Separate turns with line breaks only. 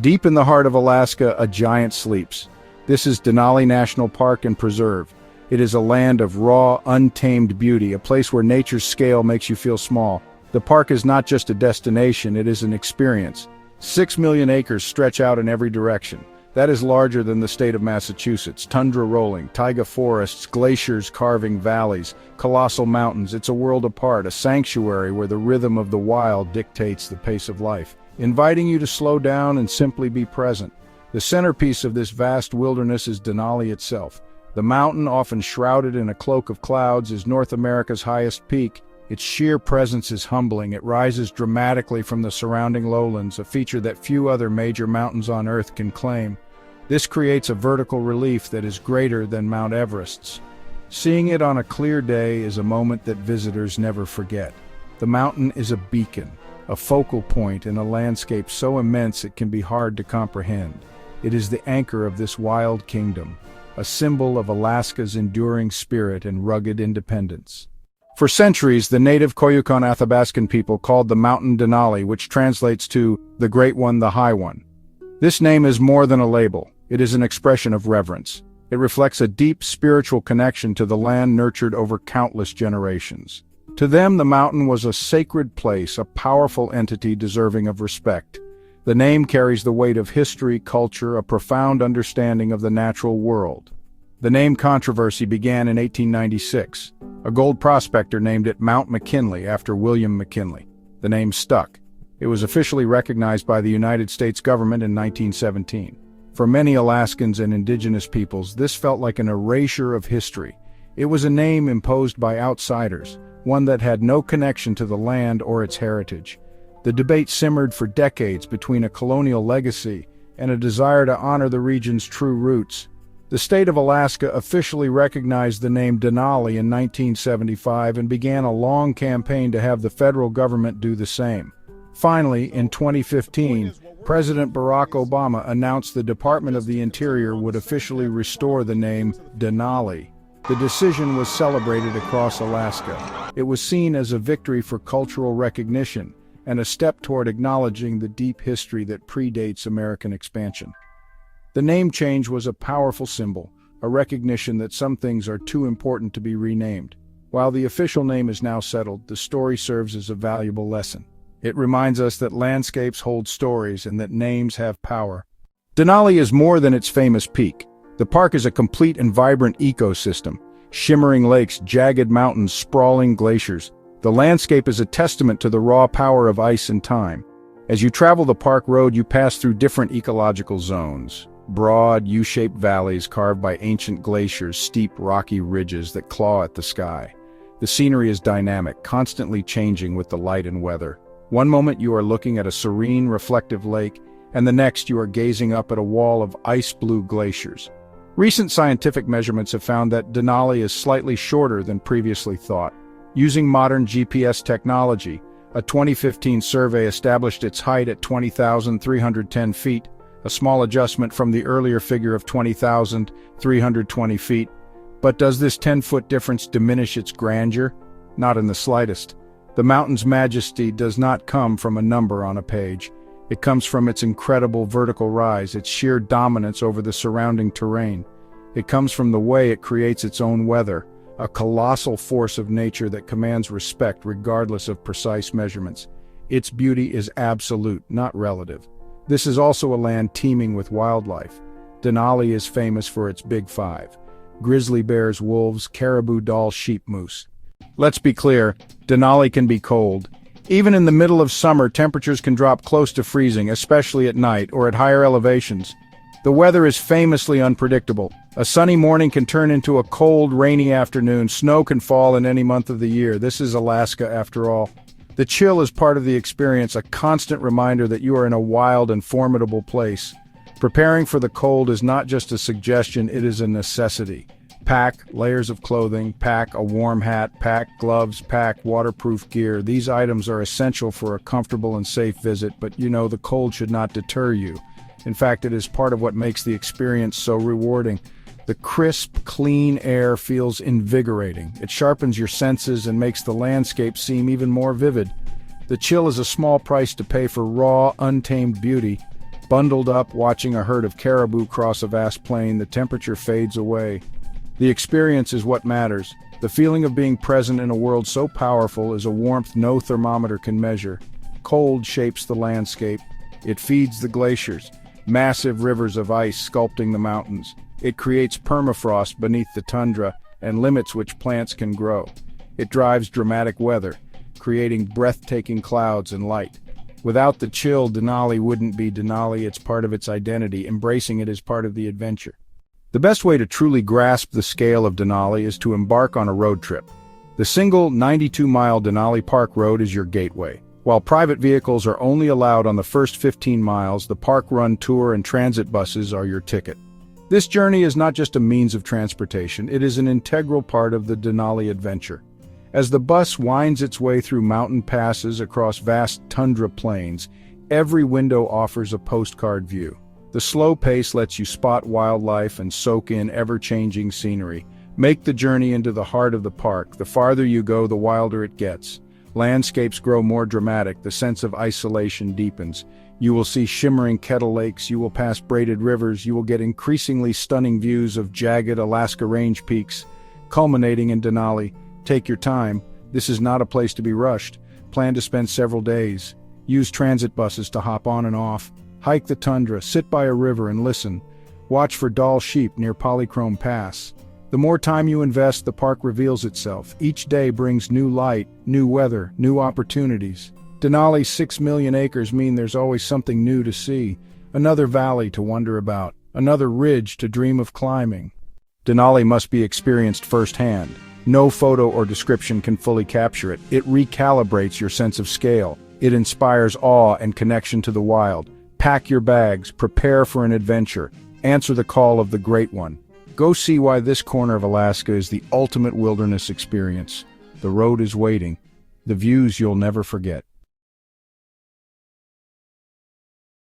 Deep in the heart of Alaska, a giant sleeps. This is Denali National Park and Preserve. It is a land of raw, untamed beauty, a place where nature's scale makes you feel small. The park is not just a destination, it is an experience. 6 million acres stretch out in every direction. That is larger than the state of Massachusetts. Tundra rolling, taiga forests, glaciers carving valleys, colossal mountains. It's a world apart, a sanctuary where the rhythm of the wild dictates the pace of life, inviting you to slow down and simply be present. The centerpiece of this vast wilderness is Denali itself. The mountain, often shrouded in a cloak of clouds, is North America's highest peak. Its sheer presence is humbling. It rises dramatically from the surrounding lowlands, a feature that few other major mountains on Earth can claim. This creates a vertical relief that is greater than Mount Everest's. Seeing it on a clear day is a moment that visitors never forget. The mountain is a beacon, a focal point in a landscape so immense it can be hard to comprehend. It is the anchor of this wild kingdom, a symbol of Alaska's enduring spirit and rugged independence. For centuries, the native Koyukon Athabaskan people called the mountain Denali, which translates to the Great One, the High One. This name is more than a label. It is an expression of reverence. It reflects a deep spiritual connection to the land nurtured over countless generations. To them, the mountain was a sacred place, a powerful entity deserving of respect. The name carries the weight of history, culture, a profound understanding of the natural world. The name controversy began in 1896. A gold prospector named it Mount McKinley after William McKinley. The name stuck. It was officially recognized by the United States government in 1917. For many Alaskans and indigenous peoples, this felt like an erasure of history. It was a name imposed by outsiders, one that had no connection to the land or its heritage. The debate simmered for decades between a colonial legacy and a desire to honor the region's true roots. The state of Alaska officially recognized the name Denali in 1975 and began a long campaign to have the federal government do the same. Finally, in 2015, President Barack Obama announced the Department of the Interior would officially restore the name Denali. The decision was celebrated across Alaska. It was seen as a victory for cultural recognition and a step toward acknowledging the deep history that predates American expansion. The name change was a powerful symbol, a recognition that some things are too important to be renamed. While the official name is now settled, the story serves as a valuable lesson. It reminds us that landscapes hold stories and that names have power. Denali is more than its famous peak. The park is a complete and vibrant ecosystem. Shimmering lakes, jagged mountains, sprawling glaciers. The landscape is a testament to the raw power of ice and time. As you travel the park road, you pass through different ecological zones. Broad, U-shaped valleys carved by ancient glaciers, steep, rocky ridges that claw at the sky. The scenery is dynamic, constantly changing with the light and weather. One moment you are looking at a serene, reflective lake, and the next you are gazing up at a wall of ice-blue glaciers. Recent scientific measurements have found that Denali is slightly shorter than previously thought. Using modern GPS technology, a 2015 survey established its height at 20,310 feet, a small adjustment from the earlier figure of 20,320 feet. But does this 10-foot difference diminish its grandeur? Not in the slightest. The mountain's majesty does not come from a number on a page. It comes from its incredible vertical rise, its sheer dominance over the surrounding terrain. It comes from the way it creates its own weather, a colossal force of nature that commands respect regardless of precise measurements. Its beauty is absolute, not relative. This is also a land teeming with wildlife. Denali is famous for its Big Five: grizzly bears, wolves, caribou, Dall, sheep, moose. Let's be clear, Denali can be cold. Even in the middle of summer, temperatures can drop close to freezing, especially at night or at higher elevations. The weather is famously unpredictable. A sunny morning can turn into a cold, rainy afternoon. Snow can fall in any month of the year. This is Alaska, after all. The chill is part of the experience, a constant reminder that you are in a wild and formidable place. Preparing for the cold is not just a suggestion, it is a necessity. Pack layers of clothing, pack a warm hat, pack gloves, pack waterproof gear. These items are essential for a comfortable and safe visit, but the cold should not deter you. In fact, it is part of what makes the experience so rewarding. The crisp, clean air feels invigorating. It sharpens your senses and makes the landscape seem even more vivid. The chill is a small price to pay for raw, untamed beauty. Bundled up, watching a herd of caribou cross a vast plain, the temperature fades away. The experience is what matters. The feeling of being present in a world so powerful is a warmth no thermometer can measure. Cold shapes the landscape. It feeds the glaciers, massive rivers of ice sculpting the mountains. It creates permafrost beneath the tundra and limits which plants can grow. It drives dramatic weather, creating breathtaking clouds and light. Without the chill, Denali wouldn't be Denali. It's part of its identity. Embracing it is part of the adventure. The best way to truly grasp the scale of Denali is to embark on a road trip. The single 92-mile Denali Park Road is your gateway. While private vehicles are only allowed on the first 15 miles, the park run tour and transit buses are your ticket. This journey is not just a means of transportation, it is an integral part of the Denali adventure. As the bus winds its way through mountain passes across vast tundra plains, every window offers a postcard view. The slow pace lets you spot wildlife and soak in ever-changing scenery. Make the journey into the heart of the park. The farther you go, the wilder it gets. Landscapes grow more dramatic, the sense of isolation deepens. You will see shimmering kettle lakes, you will pass braided rivers, you will get increasingly stunning views of jagged Alaska range peaks, culminating in Denali. Take your time. This is not a place to be rushed. Plan to spend several days. Use transit buses to hop on and off. Hike the tundra, sit by a river and listen. Watch for Dall sheep near Polychrome Pass. The more time you invest, the park reveals itself. Each day brings new light, new weather, new opportunities. Denali's 6 million acres mean there's always something new to see. Another valley to wonder about. Another ridge to dream of climbing. Denali must be experienced firsthand. No photo or description can fully capture it. It recalibrates your sense of scale. It inspires awe and connection to the wild. Pack your bags, prepare for an adventure. Answer the call of the Great One. Go see why this corner of Alaska is the ultimate wilderness experience. The road is waiting. The views you'll never forget.